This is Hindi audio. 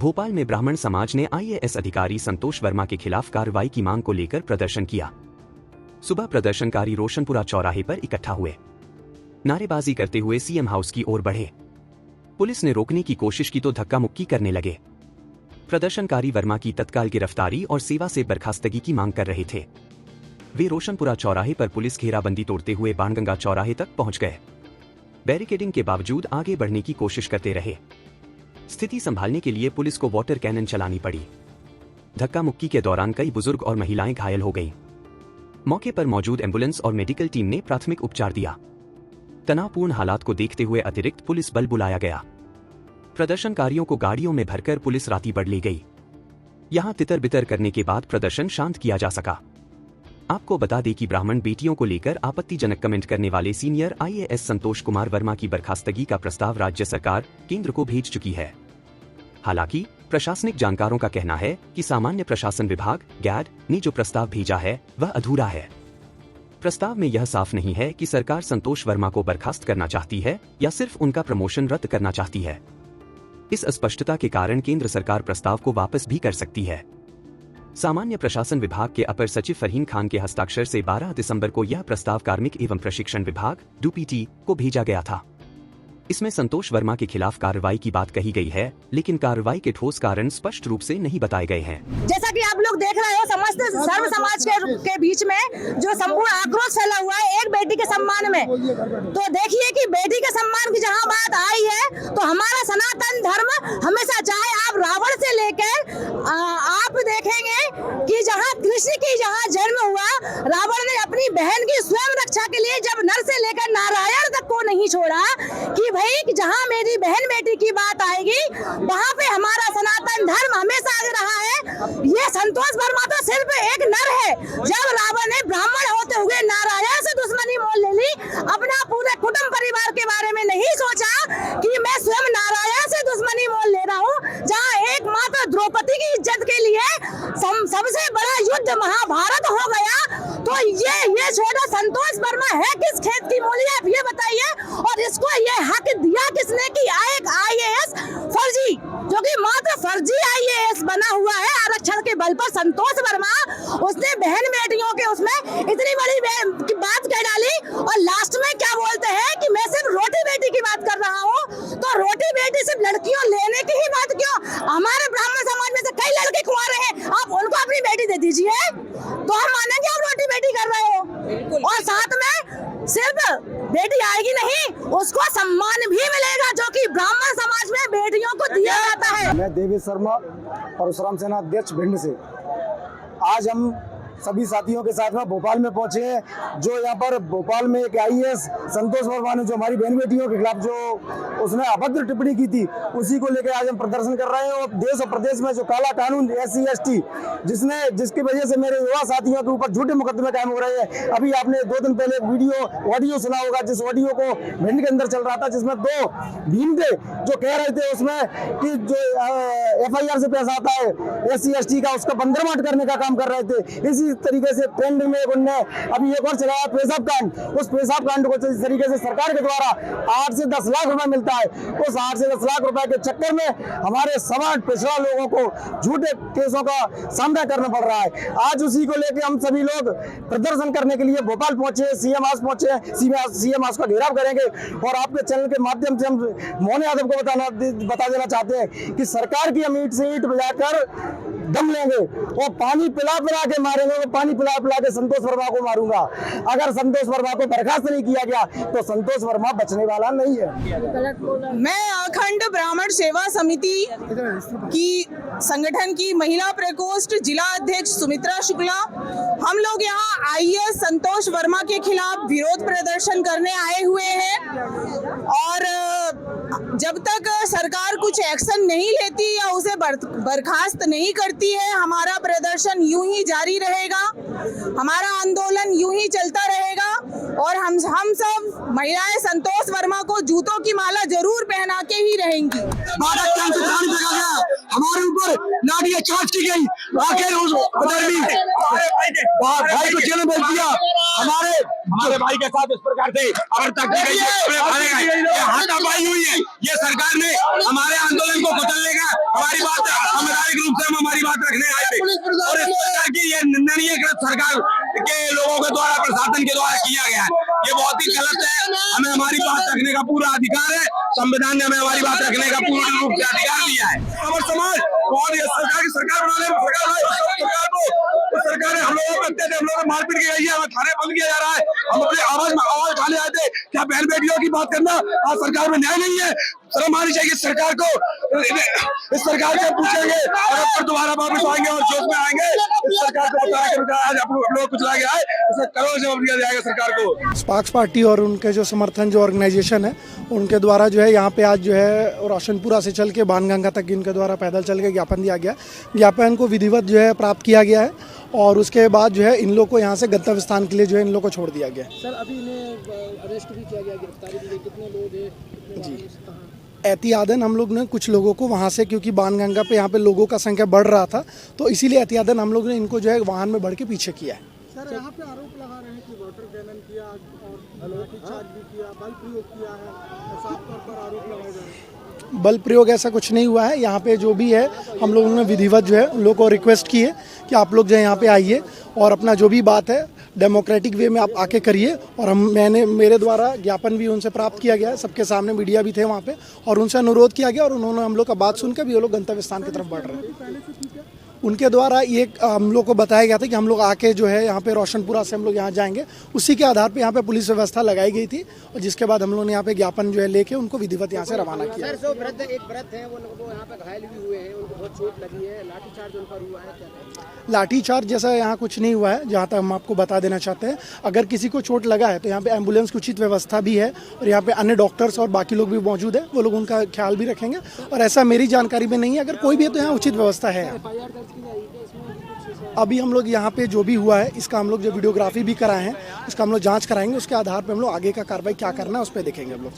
भोपाल में ब्राह्मण समाज ने आईएएस अधिकारी संतोष वर्मा के खिलाफ कार्रवाई की मांग को लेकर प्रदर्शन किया। सुबह प्रदर्शनकारी रोशनपुरा चौराहे पर इकट्ठा हुए, नारेबाजी करते हुए सीएम हाउस की ओर बढ़े। पुलिस ने रोकने की कोशिश की तो धक्का मुक्की करने लगे। प्रदर्शनकारी वर्मा की तत्काल गिरफ्तारी और सेवा से बर्खास्तगी की मांग कर रहे थे। वे रोशनपुरा चौराहे पर पुलिस घेराबंदी तोड़ते हुए बाणगंगा चौराहे तक पहुंच गए। बैरिकेडिंग के बावजूद आगे बढ़ने की कोशिश करते रहे। स्थिति संभालने के लिए पुलिस को वाटर कैनन चलानी पड़ी। धक्का मुक्की के दौरान कई बुजुर्ग और महिलाएं घायल हो गईं। मौके पर मौजूद एम्बुलेंस और मेडिकल टीम ने प्राथमिक उपचार दिया। तनावपूर्ण हालात को देखते हुए अतिरिक्त पुलिस बल बुलाया गया। प्रदर्शनकारियों को गाड़ियों में भरकर पुलिस रातीबढ़ ले गई। यहां तितर बितर करने के बाद प्रदर्शन शांत किया जा सका। आपको बता दें कि ब्राह्मण बेटियों को लेकर आपत्तिजनक कमेंट करने वाले सीनियर आईएएस संतोष कुमार वर्मा की बर्खास्तगी का प्रस्ताव राज्य सरकार केंद्र को भेज चुकी है। हालांकि प्रशासनिक जानकारों का कहना है कि सामान्य प्रशासन विभाग गैड ने जो प्रस्ताव भेजा है वह अधूरा है। प्रस्ताव में यह साफ नहीं है कि सरकार संतोष वर्मा को बर्खास्त करना चाहती है या सिर्फ उनका प्रमोशन रद्द करना चाहती है। इस अस्पष्टता के कारण केंद्र सरकार प्रस्ताव को वापस भी कर सकती है। सामान्य प्रशासन विभाग के अपर सचिव फरहीन खान के हस्ताक्षर से 12 दिसंबर को यह प्रस्ताव कार्मिक एवं प्रशिक्षण विभाग डीपीटी को भेजा गया था। इसमें संतोष वर्मा के खिलाफ कार्रवाई की बात कही गई है, लेकिन कार्रवाई के ठोस कारण स्पष्ट रूप से नहीं बताए गए हैं। जैसा कि आप लोग देख रहे हो, समस्त सर्व समाज के बीच में जो संपूर्ण आक्रोश फैला हुआ है एक बेटी के सम्मान में, तो देखिए कि बेटी के सम्मान की जहां बात आई है तो हमारा सनातन धर्म हमेशा, चाहे आप रावण से लेकर आप देखेंगे कि जहां कृष्ण की जहां जन्म हुआ, रावण ने अपनी बहन की स्वयं रक्षा के लिए जब नर से लेकर नारायण तक को नहीं छोड़ा कि भाई जहां मेरी बहन बेटी की बात आएगी वहां पे हमारा सनातन धर्म हमेशा आगे रहा है। ये संतोष वर्मा तो सिर्फ एक नर है। जब रावण ने ब्राह्मण होते हुए नारायण से दुश्मनी मोल ले ली, अपना पूरे कुटुंब परिवार के बारे में नहीं सोचा कि मैं स्वयं नारायण से दुश्मनी मोल ले रहा हूँ। जहाँ एकमात्र द्रौपदी की इज्जत के लिए सबसे बड़ा युद्ध महाभारत हो गया, तो ये छोटा संतोष वर्मा है किस खेत की मूली, आप ये बताइए। और इसको ये हक दिया किसने कि एक आईएएस फर्जी, जो कि मात्र फर्जी आईएएस बना हुआ है आरक्षण के बल पर, संतोष वर्मा, उसने बहन बेटियों के उसमें इतनी बड़ी बात कह डाली और लास्ट में क्या बोलते हैं कि मैं सिर्फ रोटी बेटी की बात कर रहा हूँ। तो रोटी बेटी सिर्फ लड़कियों लेने की ही बात क्यों? हमारे ब्राह्मण समाज में से कई लड़के कुंवारे हैं, आप उनको अपनी बेटी दे दीजिए तो हम मानेंगे आप रोटी बेटी कर रहे हो। और साथ में सिर्फ बेटी आएगी नहीं, उसको सम्मान भी मिलेगा जो कि ब्राह्मण समाज में बेटियों को दिया जाता है। मैं देवी शर्मा, परशुराम सेना अध्यक्ष भिंड से। आज हम सभी साथियों के साथ में भोपाल में पहुंचे हैं। जो यहाँ पर भोपाल में एक आईएएस संतोष वर्मा ने जो हमारी बहन बेटियों के खिलाफ जो उसने अभद्र टिप्पणी की थी, उसी को लेकर आज हम प्रदर्शन कर रहे हैं। और देश और प्रदेश में जो काला कानून SC ST जिसकी वजह से मेरे युवा साथियों के ऊपर झूठे मुकदमे कायम हो रहे हैं। अभी आपने 2 दिन पहले ऑडियो सुना होगा, जिस ऑडियो को भिंड के अंदर चल रहा था, जिसमें 2 भीम थे जो कह रहे थे उसमें कि जो FIR से पैसा आता है SC ST का, उसका बंदरमाट करने का काम कर रहे थे। इसी तरीके से ट्रेंड में उन्होंने अभी एक और चलाया पेशाब कांड। उस पेशाब कांड को जिस तरीके से सरकार के द्वारा 8 से 10 लाख रुपए मिलता है, उस 8 से 10 लाख रुपए के चक्कर में हमारे समाज पिछड़ा लोगों को झूठे केसों का सामना करना पड़ रहा है। आज उसी को लेकर हम सभी लोग प्रदर्शन करने के लिए भोपाल पहुंचे, सीएम हाउस पहुंचे, सीएम हाउस का घेराव करेंगे। और आपके चैनल के माध्यम से हम मोहन यादव को बता देना चाहते हैं कि सरकार की हम ईंट से ईंट बजाकर दम लेंगे और पानी पिला के मारेंगे। वो पानी पिला के संतोष वर्मा को मारूंगा। अगर संतोष वर्मा को बर्खास्त नहीं किया गया तो संतोष वर्मा बचने वाला नहीं है। मैं अखंड ब्राह्मण सेवा समिति की संगठन की महिला प्रकोष्ठ जिला अध्यक्ष सुमित्रा शुक्ला, हम लोग यहाँ आईएएस संतोष वर्मा के खिलाफ विरोध प्रदर्शन करने आए हुए हैं। और जब तक सरकार कुछ एक्शन नहीं लेती या उसे बर्खास्त नहीं करती है, हमारा प्रदर्शन यूं ही जारी रहेगा, हमारा आंदोलन यूं ही चलता रहेगा। और हम सब महिलाएं संतोष वर्मा को जूतों की माला जरूर पहना के ही रहेंगी। हमारे ऊपर लाठियां चार्ज की गई, आखिर भाई को जेल में भेज दिया। हमारे भाई के साथ इस प्रकार से अगर तक हाथापाई हुई है। ये सरकार ने हमारे आंदोलन को कुचलने का हमारी बात सामुदायिक रूप से हम हमारी बात रखने आए थे और इस प्रकार की ये निंदनीय सरकार के लोगों के द्वारा प्रशासन के द्वारा किया गया है। ये बहुत ही गलत है। हमें हमारी बात रखने का पूरा अधिकार है। संविधान ने हमें हमारी बात रखने का पूर्ण रूप से अधिकार दिया है। अमर समाज और ये सरकार की सरकार बनाने सरकार ने हम लोगों को अत्याचार हम लोगों को मारपीट की गई है। हमें थाने बंद किया जा रहा है। हम अपनी आवाज उठाने आए थे। क्या बहन बेटियों की बात करना आज सरकार में न्याय नहीं है? शर्म आनी चाहिए सरकार को। इस सरकार से पूछेंगे और फिर दोबारा वापस आएंगे और जोश में आएंगे। इस सरकार को बताया आज आप लोग कुछ लाके आए, इसे करोड़ जवाब दिया जाएगा सरकार को। स्पार्क्स पार्टी और उनके जो समर्थन जो ऑर्गेनाइजेशन है उनके द्वारा जो है यहाँ पे आज जो है रोशनपुरा से चल के बाणगंगा तक इनके द्वारा पैदल चल के ज्ञापन दिया गया। ज्ञापन को विधिवत जो है प्राप्त किया गया है और उसके बाद जो है इन लोग को यहाँ से गंतव्य स्थान के लिए जो है इन लोग को छोड़ दिया गया। सर अभी इन्हें अरेस्ट भी किया गया, गिरफ्तारी भी, कितने लोग हैं जी? एहतियातन हम लोग ने कुछ लोगों को वहाँ से, क्योंकि बाणगंगा पे यहाँ पे लोगों का संख्या बढ़ रहा था तो इसीलिए एहतियातन हम लोग ने इनको जो है वाहन में बढ़ के पीछे किया है। सर यहाँ पे आरोप लगा रहे हैं कि वाटर कैनन किया और लाठीचार्ज भी किया, बल प्रयोग किया है, साफ तौर पर आरोप लगाए जा रहे हैं। बल प्रयोग ऐसा कुछ नहीं हुआ है। यहाँ पे जो भी है हम लोगों ने विधिवत जो है उन लोगों को रिक्वेस्ट की है कि आप लोग जो है यहाँ पे आइए और अपना जो भी बात है डेमोक्रेटिक वे में आप आके करिए। और मेरे द्वारा ज्ञापन भी उनसे प्राप्त किया गया है, सबके सामने मीडिया भी थे वहाँ पे और उनसे अनुरोध किया गया और उन्होंने हम लोग का बात सुनकर भी वो लोग गंतव्य स्थान की तरफ बढ़ रहे हैं। उनके द्वारा ये हम लोग को बताया गया था कि हम लोग आके जो है यहाँ पे रोशनपुरा से हम लोग यहाँ जाएंगे। उसी के आधार पे यहाँ पे पुलिस व्यवस्था लगाई गई थी और जिसके बाद हम लोगों ने यहाँ पे ज्ञापन जो है लेके उनको विधिवत यहाँ से रवाना किया। सर जो वृद्ध एक वृद्ध है वो यहाँ पे घायल भी हुए हैं, उनको बहुत चोट लगी है, लाठीचार्ज उन पर हुआ है, क्या लाठीचार्ज जैसा यहाँ कुछ नहीं हुआ है। जहाँ तक हम आपको बता देना चाहते हैं, अगर किसी को चोट लगा है तो यहाँ पे एम्बुलेंस की उचित व्यवस्था भी है और यहाँ पे अन्य डॉक्टर्स और बाकी लोग भी मौजूद है, वो लोग उनका ख्याल भी रखेंगे और ऐसा मेरी जानकारी में नहीं है। अगर कोई भी है तो यहाँ उचित व्यवस्था है। अभी हम लोग यहाँ पे जो भी हुआ है इसका हम लोग जो वीडियोग्राफी भी कराए हैं इसका हम लोग जांच कराएंगे, उसके आधार पे हम लोग आगे का कार्रवाई क्या करना है उस पर देखेंगे हम लोग।